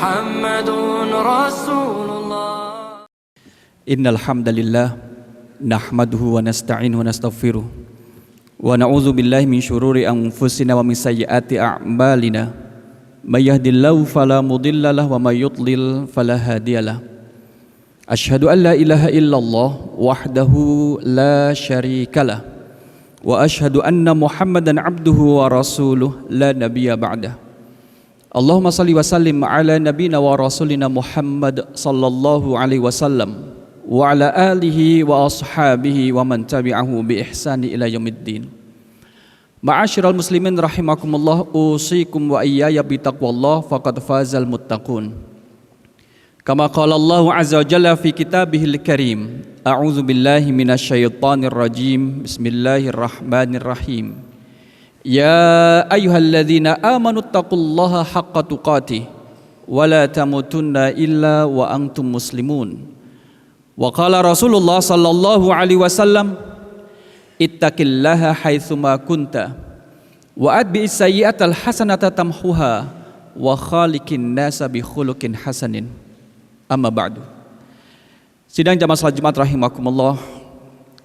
محمد رسول الله. Innal hamdalillah nahmaduhu wa nasta'inuhu wa nastaghfiruh wa na'udzu billahi min syururi anfusina wa min sayyiati a'malina may yahdihillahu fala mudilla lahu wa may yudlil fala hadiyalah. Asyhadu an la ilaha illallah wahdahu la syarikalah wa asyhadu anna Muhammadan abduhu wa rasuluh la nabiyya ba'dah. Allahumma salli wa sallim ala nabiyyina wa rasulina Muhammad sallallahu alaihi wasallam wa ala alihi wa ashabihi wa man tabi'ahu bi ihsani ila yaumiddin. Ma'asyiral muslimin rahimakumullah, usikum wa iyaya bi taqwallah faqad fazal muttaqun. Kama qala Allah azza wa jalla fi kitabihil karim, a'udzu billahi minasyaitonir rajim. Bismillahirrahmanirrahim. Ya ayyuhalladzina amanu taqullaha haqqa tuqatih wa la tamutunna illa wa antum muslimun. Wa qala Rasulullah sallallahu alaihi wasallam, ittaqillaha haitsuma kunta wa atbi'is sayyi'atal hasanata tamhuha wa khaliqin nasa bi khuluqin hasanin. Amma ba'du. Sidang jamaah salat Jumat rahimakumullah,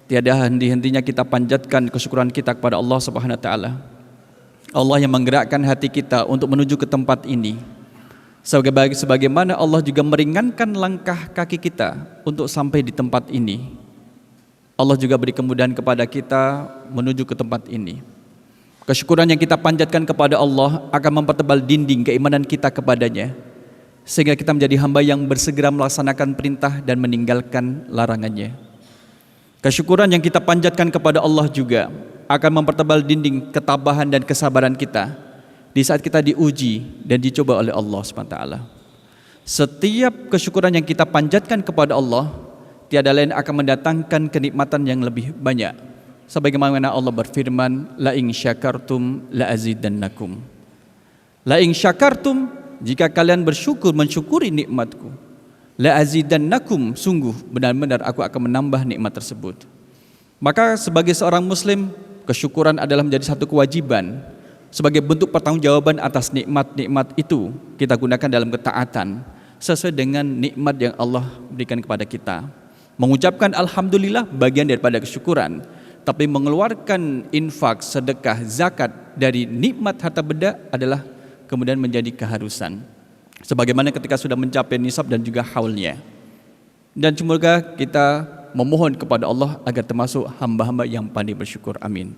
tiada henti-hentinya kita panjatkan kesyukuran kita kepada Allah Subhanahu wa taala. Allah yang menggerakkan hati kita untuk menuju ke tempat ini. Sebagaimana Allah juga meringankan langkah kaki kita untuk sampai di tempat ini. Allah juga beri kemudahan kepada kita menuju ke tempat ini. Kesyukuran yang kita panjatkan kepada Allah akan mempertebal dinding keimanan kita kepadanya, sehingga kita menjadi hamba yang bersegera melaksanakan perintah dan meninggalkan larangannya. Kesyukuran yang kita panjatkan kepada Allah juga akan mempertebal dinding ketabahan dan kesabaran kita di saat kita diuji dan dicoba oleh Allah SWT. Setiap kesyukuran yang kita panjatkan kepada Allah, tiada lain akan mendatangkan kenikmatan yang lebih banyak. Sebagaimana Allah berfirman, la in syakartum la azidannakum. La in syakartum, jika kalian bersyukur mensyukuri nikmatku, la azidannakum, sungguh benar-benar aku akan menambah nikmat tersebut. Maka sebagai seorang muslim, kesyukuran adalah menjadi satu kewajiban. Sebagai bentuk pertanggungjawaban atas nikmat-nikmat itu, kita gunakan dalam ketaatan sesuai dengan nikmat yang Allah berikan kepada kita. Mengucapkan alhamdulillah bagian daripada kesyukuran, tapi mengeluarkan infak, sedekah, zakat dari nikmat harta benda adalah kemudian menjadi keharusan. Sebagaimana ketika sudah mencapai nisab dan juga haulnya. Dan semoga kita memohon kepada Allah agar termasuk hamba-hamba yang pandai bersyukur. Amin.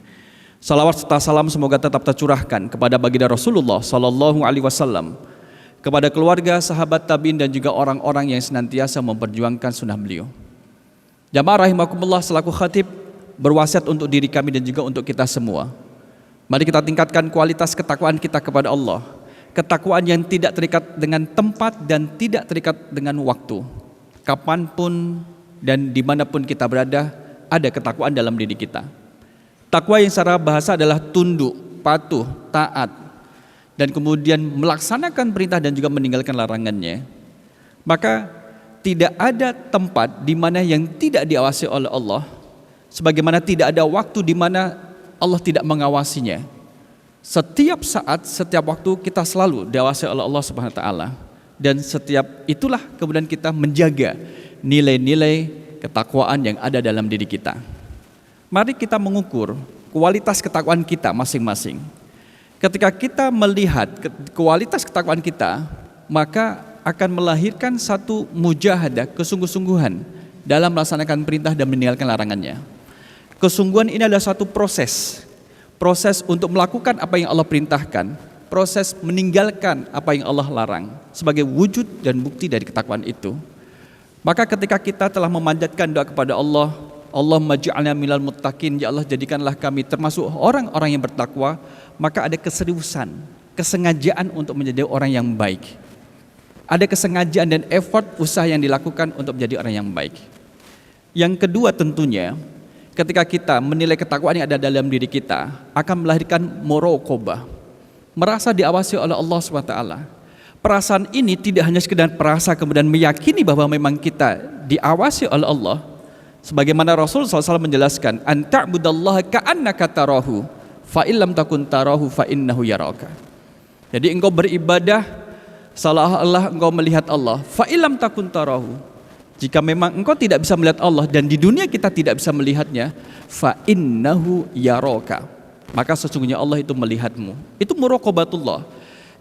Salawat serta salam semoga tetap tercurahkan kepada baginda Rasulullah sallallahu alaihi wasallam, kepada keluarga, sahabat tabi'in dan juga orang-orang yang senantiasa memperjuangkan sunnah beliau. Jamaah rahimakumullah, selaku khatib berwasiat untuk diri kami dan juga untuk kita semua. Mari kita tingkatkan kualitas ketakwaan kita kepada Allah. Ketakwaan yang tidak terikat dengan tempat dan tidak terikat dengan waktu. Kapanpun dan dimanapun kita berada, ada ketakwaan dalam diri kita. Takwa yang secara bahasa adalah tunduk, patuh, taat, dan kemudian melaksanakan perintah dan juga meninggalkan larangannya. Maka tidak ada tempat di mana yang tidak diawasi oleh Allah, sebagaimana tidak ada waktu di mana Allah tidak mengawasinya. Setiap saat, setiap waktu kita selalu diawasi oleh Allah Subhanahu wa taala. Dan setiap itulah kemudian kita menjaga nilai-nilai ketakwaan yang ada dalam diri kita. Mari kita mengukur kualitas ketakwaan kita masing-masing. Ketika kita melihat kualitas ketakwaan kita, maka akan melahirkan satu mujahadah, kesungguh-sungguhan dalam melaksanakan perintah dan meninggalkan larangannya. Kesungguhan ini adalah satu proses untuk melakukan apa yang Allah perintahkan, proses meninggalkan apa yang Allah larang sebagai wujud dan bukti dari ketakwaan itu. Maka ketika kita telah memanjatkan doa kepada Allah, Allahumma ja'alna minal muttaqin, ya Allah jadikanlah kami termasuk orang-orang yang bertakwa, maka ada keseriusan, kesengajaan untuk menjadi orang yang baik. Ada kesengajaan dan effort usaha yang dilakukan untuk menjadi orang yang baik. Yang kedua tentunya, ketika kita menilai ketakwaan yang ada dalam diri kita, akan melahirkan muraqabah, merasa diawasi oleh Allah SWT. Perasaan ini tidak hanya sekedar perasa kemudian meyakini bahwa memang kita diawasi oleh Allah. Sebagaimana Rasul SAW menjelaskan, anta'budallaha ka'annaka tarahu, fa illam takun tarahu fa innahu yaraka. Jadi engkau beribadah seolah-olah engkau melihat Allah. Fa illam takun tarahu, jika memang engkau tidak bisa melihat Allah dan di dunia kita tidak bisa melihatnya, fa innahu yaraka, maka sesungguhnya Allah itu melihatmu. Itu muraqabatullah.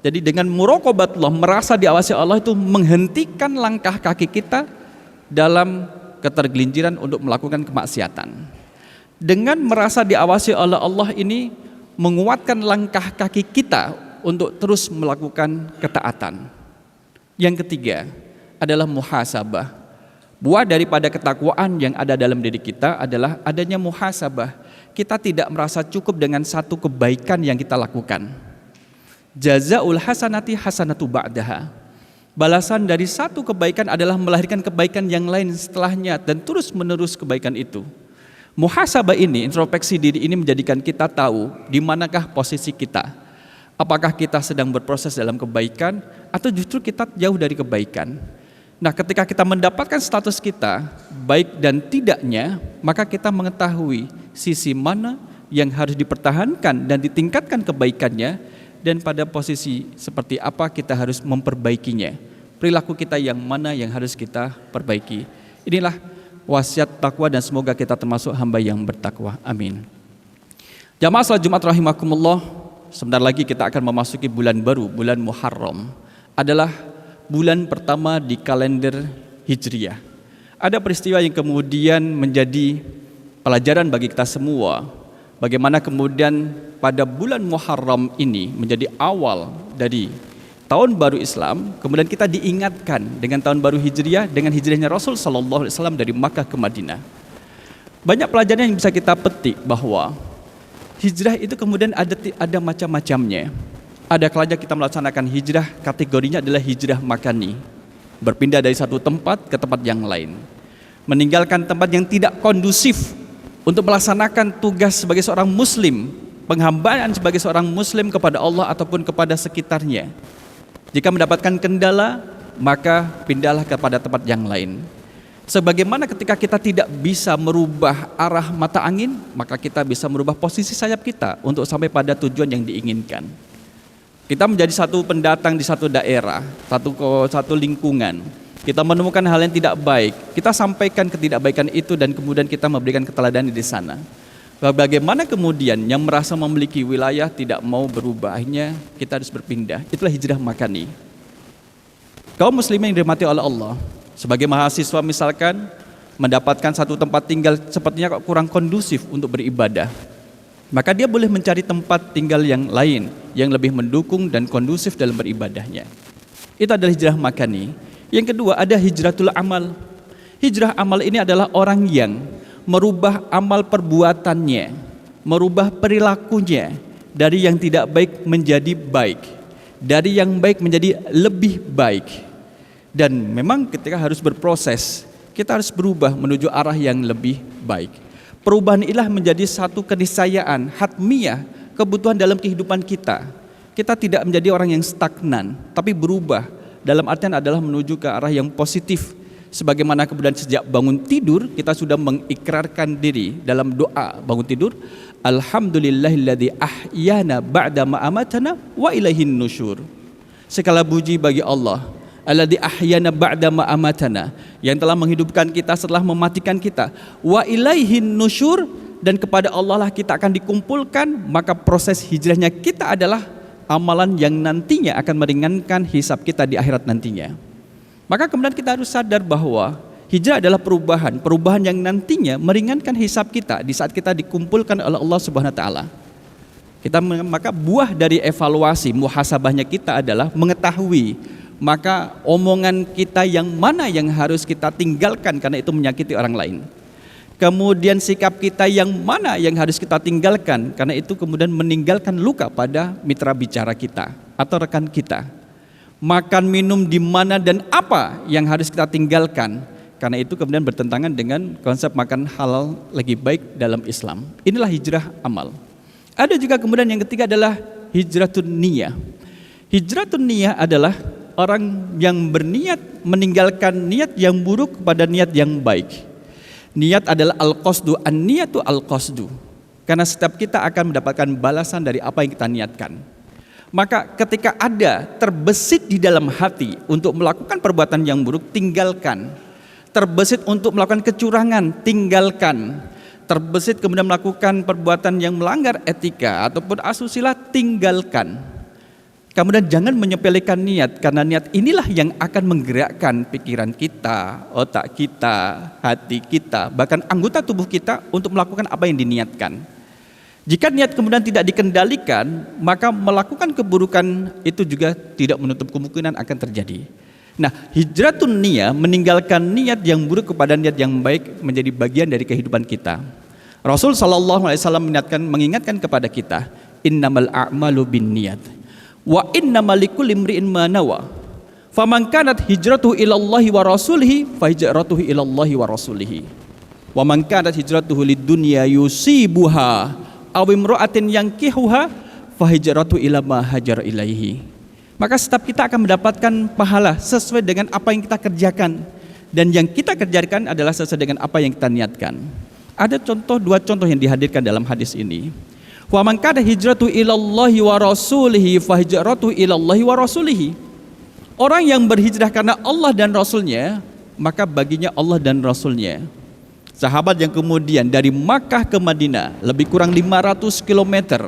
Jadi dengan muraqabatullah, merasa diawasi Allah, itu menghentikan langkah kaki kita dalam ketergelinciran untuk melakukan kemaksiatan. Dengan merasa diawasi oleh Allah ini menguatkan langkah kaki kita untuk terus melakukan ketaatan. Yang ketiga adalah muhasabah. Buah daripada ketakwaan yang ada dalam diri kita adalah adanya muhasabah. Kita tidak merasa cukup dengan satu kebaikan yang kita lakukan. Jazaul hasanati hasanatu ba'daha. Balasan dari satu kebaikan adalah melahirkan kebaikan yang lain setelahnya dan terus menerus kebaikan itu. Muhasabah ini, introspeksi diri ini menjadikan kita tahu di manakah posisi kita. Apakah kita sedang berproses dalam kebaikan atau justru kita jauh dari kebaikan. Nah, ketika kita mendapatkan status kita baik dan tidaknya, maka kita mengetahui sisi mana yang harus dipertahankan dan ditingkatkan kebaikannya, dan pada posisi seperti apa kita harus memperbaikinya. Perilaku kita yang mana yang harus kita perbaiki. Inilah wasiat takwa dan semoga kita termasuk hamba yang bertakwa. Amin. Jamaah salat Jumat rahimakumullah, sebentar lagi kita akan memasuki bulan baru, bulan Muharram. Adalah bulan pertama di kalender Hijriah. Ada peristiwa yang kemudian menjadi pelajaran bagi kita semua. Bagaimana kemudian pada bulan Muharram ini menjadi awal dari tahun baru Islam, kemudian kita diingatkan dengan tahun baru Hijriah dengan hijrahnya Rasul sallallahu alaihi wasallam dari Makkah ke Madinah. Banyak pelajaran yang bisa kita petik bahwa hijrah itu kemudian ada macam-macamnya. Ada kalanya kita melaksanakan hijrah, kategorinya adalah hijrah makani. Berpindah dari satu tempat ke tempat yang lain. Meninggalkan tempat yang tidak kondusif untuk melaksanakan tugas sebagai seorang muslim, penghambaan sebagai seorang muslim kepada Allah ataupun kepada sekitarnya. Jika mendapatkan kendala, maka pindahlah kepada tempat yang lain. Sebagaimana ketika kita tidak bisa merubah arah mata angin, maka kita bisa merubah posisi sayap kita untuk sampai pada tujuan yang diinginkan. Kita menjadi satu pendatang di satu daerah, satu lingkungan. Kita menemukan hal yang tidak baik, kita sampaikan ketidakbaikan itu dan kemudian kita memberikan keteladanan di sana. Bagaimana kemudian yang merasa memiliki wilayah tidak mau berubah, akhirnya kita harus berpindah. Itulah hijrah makani. Kaum muslimin yang dirahmati oleh Allah, sebagai mahasiswa misalkan mendapatkan satu tempat tinggal sepertinya kok kurang kondusif untuk beribadah, maka dia boleh mencari tempat tinggal yang lain yang lebih mendukung dan kondusif dalam beribadahnya. Itu adalah hijrah makani. Yang kedua ada hijratul amal. Hijrah amal ini adalah orang yang merubah amal perbuatannya, merubah perilakunya dari yang tidak baik menjadi baik, dari yang baik menjadi lebih baik. Dan memang ketika harus berproses, kita harus berubah menuju arah yang lebih baik. Perubahan inilah menjadi satu keniscayaan, hatmiyah, kebutuhan dalam kehidupan kita. Kita tidak menjadi orang yang stagnan, tapi berubah. Dalam artian adalah menuju ke arah yang positif. Sebagaimana kemudian sejak bangun tidur kita sudah mengikrarkan diri dalam doa bangun tidur, alhamdulillahilladzi ahyana ba'da ma amatana wa ilaihin nusyur. Segala puji bagi Allah, alladzi ahyana ba'da ma amatana, yang telah menghidupkan kita setelah mematikan kita, wa ilaihin nusyur, dan kepada Allah lah kita akan dikumpulkan. Maka proses hijrahnya kita adalah amalan yang nantinya akan meringankan hisab kita di akhirat nantinya. Maka kemudian kita harus sadar bahwa hijrah adalah perubahan yang nantinya meringankan hisab kita di saat kita dikumpulkan oleh Allah Subhanahu wa taala. Maka buah dari evaluasi muhasabahnya kita adalah mengetahui maka omongan kita yang mana yang harus kita tinggalkan karena itu menyakiti orang lain. Kemudian sikap kita yang mana yang harus kita tinggalkan karena itu kemudian meninggalkan luka pada mitra bicara kita atau rekan kita. Makan minum di mana dan apa yang harus kita tinggalkan, karena itu kemudian bertentangan dengan konsep makan halal lagi baik dalam Islam. Inilah hijrah amal. Ada juga kemudian yang ketiga adalah hijratun niyah. Hijratun niyah adalah orang yang berniat meninggalkan niat yang buruk kepada niat yang baik. Niat adalah al-qasdu, an-niyatu al-qasdu. Karena setiap kita akan mendapatkan balasan dari apa yang kita niatkan. Maka ketika ada terbesit di dalam hati untuk melakukan perbuatan yang buruk, tinggalkan. Terbesit untuk melakukan kecurangan, tinggalkan. Terbesit kemudian melakukan perbuatan yang melanggar etika ataupun asusila, tinggalkan. Kemudian jangan menyepelekan niat, karena niat inilah yang akan menggerakkan pikiran kita, otak kita, hati kita, bahkan anggota tubuh kita untuk melakukan apa yang diniatkan. Jika niat kemudian tidak dikendalikan, maka melakukan keburukan itu juga tidak menutup kemungkinan akan terjadi. Nah, hijratun niyah, meninggalkan niat yang buruk kepada niat yang baik, menjadi bagian dari kehidupan kita. Rasul sallallahu alaihi wasallam mengingatkan kepada kita, innamal a'malu binniyat wa innamal likulli imri'in ma nawa. Faman kanat hijratuhu ilallahi wa rasulihi fa hijratuhu ilallahi wa rasulihi. Wa man kanat hijratuhu lidunya yusibuha aw imra'atin yankihuha fa hijratuhu ila ma hajar ilaihi. Maka setiap kita akan mendapatkan pahala sesuai dengan apa yang kita kerjakan, dan yang kita kerjakan adalah sesuai dengan apa yang kita niatkan. Ada dua contoh yang dihadirkan dalam hadis ini. Wa man kana hijratu ilallahi wa rasulihi fa hijratu ilallahi wa rasulihi. Orang yang berhijrah karena Allah dan Rasulnya, maka baginya Allah dan Rasulnya. Sahabat yang kemudian dari Makkah ke Madinah lebih kurang 500 km,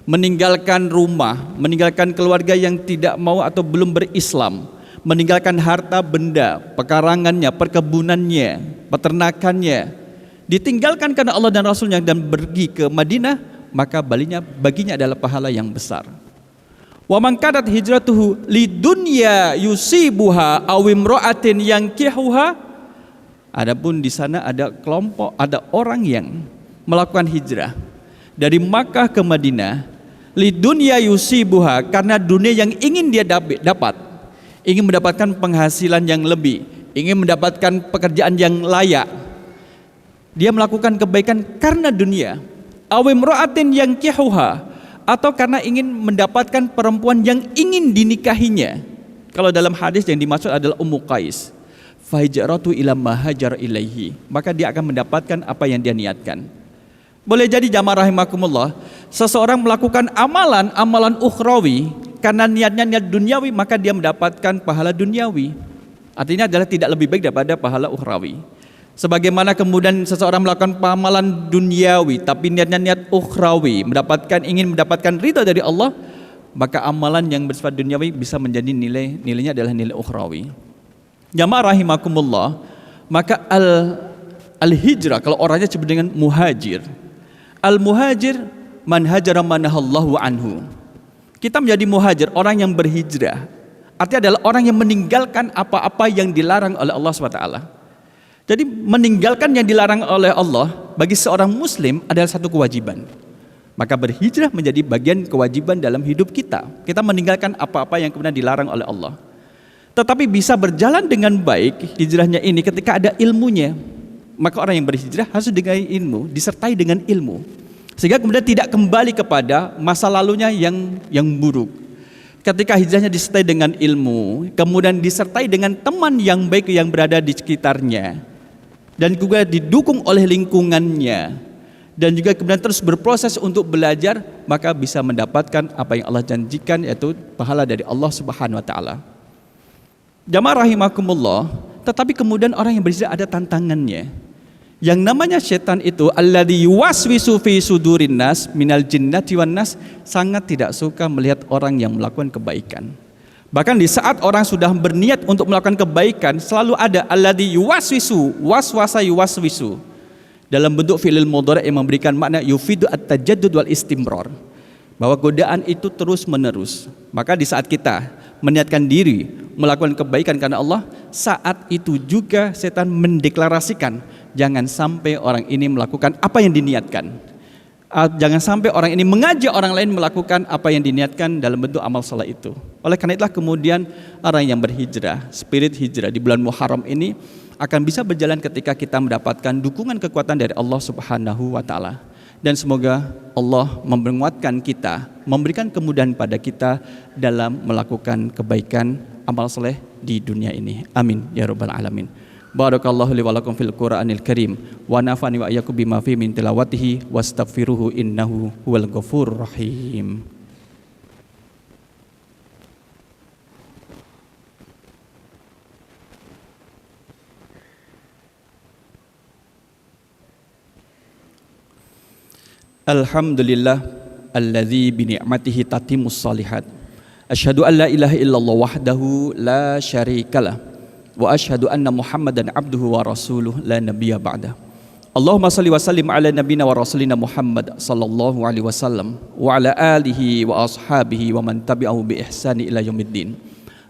meninggalkan rumah, meninggalkan keluarga yang tidak mau atau belum berislam, meninggalkan harta benda, pekarangannya, perkebunannya, peternakannya, ditinggalkan karena Allah dan Rasulnya dan pergi ke Madinah, maka baginya adalah pahala yang besar. Wa man kanat hijratuhu lidunya yusibuha aw imra'atin yankihuha. Adapun di sana ada orang yang melakukan hijrah dari Makkah ke Madinah, lidunya yusibuha, karena dunia yang ingin dia dapat, ingin mendapatkan penghasilan yang lebih, ingin mendapatkan pekerjaan yang layak. Dia melakukan kebaikan karena dunia. Aw imra'atin yankihuha, atau karena ingin mendapatkan perempuan yang ingin dinikahinya. Kalau dalam hadis yang dimaksud adalah Ummu Qais. Fa hijratu ila ma hajar ilaihi, maka dia akan mendapatkan apa yang dia niatkan. Boleh jadi jamaah rahimakumullah, seseorang melakukan amalan ukhrawi karena niatnya niat duniawi, maka dia mendapatkan pahala duniawi. Artinya adalah tidak lebih baik daripada pahala ukhrawi. Sebagaimana kemudian seseorang melakukan amalan duniawi tapi niatnya niat ukhrawi, ingin mendapatkan ridha dari Allah, maka amalan yang bersifat duniawi bisa menjadi nilainya adalah nilai ukhrawi. Jamaah rahimakumullah, maka al-hijrah, kalau orangnya disebut dengan muhajir. Al-muhajir man hajara manahallahu anhu. Kita menjadi muhajir, orang yang berhijrah. Artinya adalah orang yang meninggalkan apa-apa yang dilarang oleh Allah SWT. Jadi meninggalkan yang dilarang oleh Allah bagi seorang muslim adalah satu kewajiban. Maka berhijrah menjadi bagian kewajiban dalam hidup kita. Kita meninggalkan apa-apa yang kemudian dilarang oleh Allah. Tetapi bisa berjalan dengan baik hijrahnya ini ketika ada ilmunya. Maka orang yang berhijrah harus dengan ilmu, disertai dengan ilmu, sehingga kemudian tidak kembali kepada masa lalunya yang buruk. Ketika hijrahnya disertai dengan ilmu, kemudian disertai dengan teman yang baik yang berada di sekitarnya, dan juga didukung oleh lingkungannya, dan juga kemudian terus berproses untuk belajar, maka bisa mendapatkan apa yang Allah janjikan, yaitu pahala dari Allah Subhanahu wa taala. Jamaah rahimakumullah, tetapi kemudian orang yang berhijrah ada tantangannya. Yang namanya setan itu alladzi yuwaswisu fi sudurin nas minal jinnati wan nas, sangat tidak suka melihat orang yang melakukan kebaikan. Bahkan di saat orang sudah berniat untuk melakukan kebaikan, selalu ada alladzi yuwaswisu, waswasa yuwaswisu, dalam bentuk fi'il mudhari' yang memberikan makna yufidu at-tajaddud wal istimrar, bahwa godaan itu terus menerus. Maka di saat kita meniatkan diri melakukan kebaikan karena Allah, saat itu juga setan mendeklarasikan, jangan sampai orang ini melakukan apa yang diniatkan. Jangan sampai orang ini mengajak orang lain melakukan apa yang diniatkan dalam bentuk amal saleh itu. Oleh karena itulah kemudian orang yang berhijrah, spirit hijrah di bulan Muharram ini akan bisa berjalan ketika kita mendapatkan dukungan kekuatan dari Allah Subhanahu wa taala. Dan semoga Allah menguatkan kita, memberikan kemudahan pada kita dalam melakukan kebaikan amal soleh di dunia ini. Amin ya rabbal alamin. Barakallahu li wa lakum fil Qur'anil Karim wa nafa'ani wa iyyakum bima fi min tilawatihi wastaghfiruhu innahu huwal ghafurur rahim. Alhamdulillah alladzi bi ni'matihi tatimmus shalihat. Asyhadu an la ilaha illallah wahdahu la syarikalah wa asyhadu anna Muhammadan abduhu wa rasuluh la nabiyya ba'dah. Allahumma salli wa sallim ala nabiyina wa rasulina Muhammad sallallahu alaihi wasallam wa ala alihi wa ashabihi wa man tabi'ahu bi ihsani ila yaumiddin.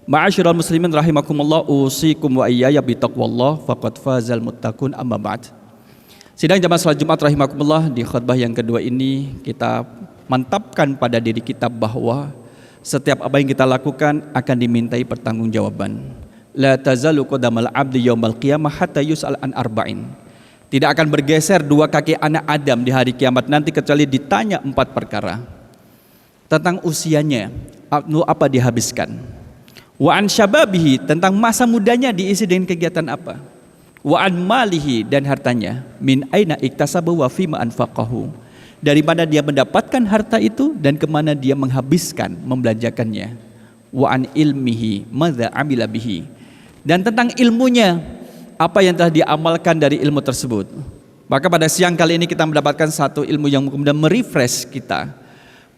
Ma'asyiral muslimin rahimakumullah, usikum wa iyaya bi taqwallah faqad fazal muttaqun, amma ba'd. Sidang jamaah salat Jumat rahimakumullah, di khutbah yang kedua ini kita mantapkan pada diri kita bahwa setiap apa yang kita lakukan akan dimintai pertanggungjawaban. La tazalu qadamal abdi yaumal qiyamah hatta yus'al an arba'in. Tidak akan bergeser dua kaki anak Adam di hari kiamat nanti kecuali ditanya 4 perkara. Tentang usianya, apa dihabiskan. Wa an syababihi, tentang masa mudanya diisi dengan kegiatan apa. Wa an malihi, dan hartanya. Min aina iktasaba wa fima anfaqahu. Dari mana dia mendapatkan harta itu dan kemana dia menghabiskan, membelanjakannya. Wa an ilmihi madza amila bihi, dan tentang ilmunya, apa yang telah diamalkan dari ilmu tersebut. Maka pada siang kali ini kita mendapatkan satu ilmu yang kemudian merefresh kita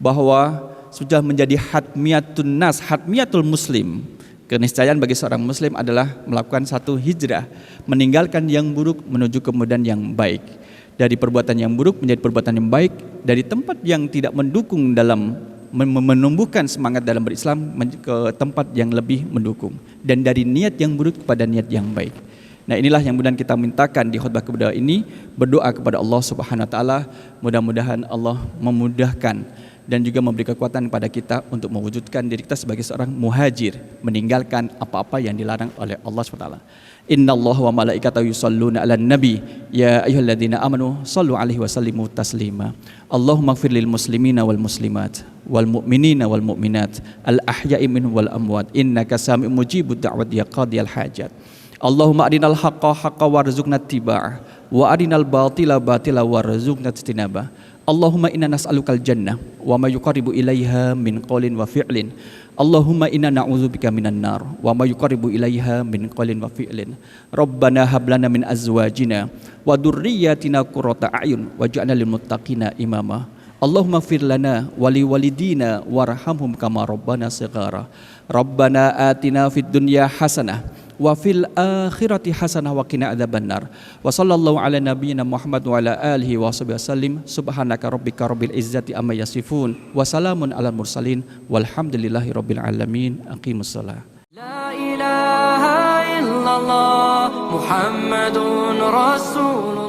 bahwa sudah menjadi hatmiyatun nas, hatmiyatul muslim. Keniscayaan bagi seorang muslim adalah melakukan satu hijrah, meninggalkan yang buruk menuju kemudian yang baik. Dari perbuatan yang buruk menjadi perbuatan yang baik, dari tempat yang tidak mendukung dalam menumbuhkan semangat dalam berislam ke tempat yang lebih mendukung, dan dari niat yang buruk kepada niat yang baik. Nah, inilah yang kemudian kita mintakan di khutbah kedua ini, berdoa kepada Allah Subhanahu wa taala, mudah-mudahan Allah memudahkan dan juga memberi kekuatan kepada kita untuk mewujudkan diri kita sebagai seorang muhajir, meninggalkan apa-apa yang dilarang oleh Allah Subhanahu wa taala. Innallaha wa malaikatahu yusholluna 'alan nabi ya ayyuhalladzina amanu shallu 'alaihi wa sallimu taslima. Allahumma ighfir lil muslimina wal muslimat wal mu'minina wal mu'minat al ahya'i minhum wal amwat innaka sami'un mujibud da'wati ya qadiyal hajat. Allahumma arinal haqqa haqqa warzuqna ittiba'ah wa arinal batila batila warzuqna ijtinabah. Allahumma inna nas'alukal jannah wa ma yuqarribu ilaiha min qaulin wa fi'lin. Allahumma inna na'udzubika minan nar wa ma yuqarribu ilaiha min qaulin wa fi'lin. Rabbana hab lana min azwajina wa dzurriyyatina qurrata a'yun waj'alna lil muttaqina imama. Allahumma ighfir lana wa li walidina warhamhum kama rabbana shighara. Rabbana atina fid dunya hasanah wa fil akhirati hasanah wa qina adzabannar. Wa sallallahu ala nabiyyina Muhammad wa ala alihi wa sahbihi wasallim. Subhanaka rabbika rabbil izzati amma yasifun wa salamun alal mursalin walhamdulillahi rabbil alamin. Aqimus shalah. La ilaha illallah Muhammadun Rasulullah.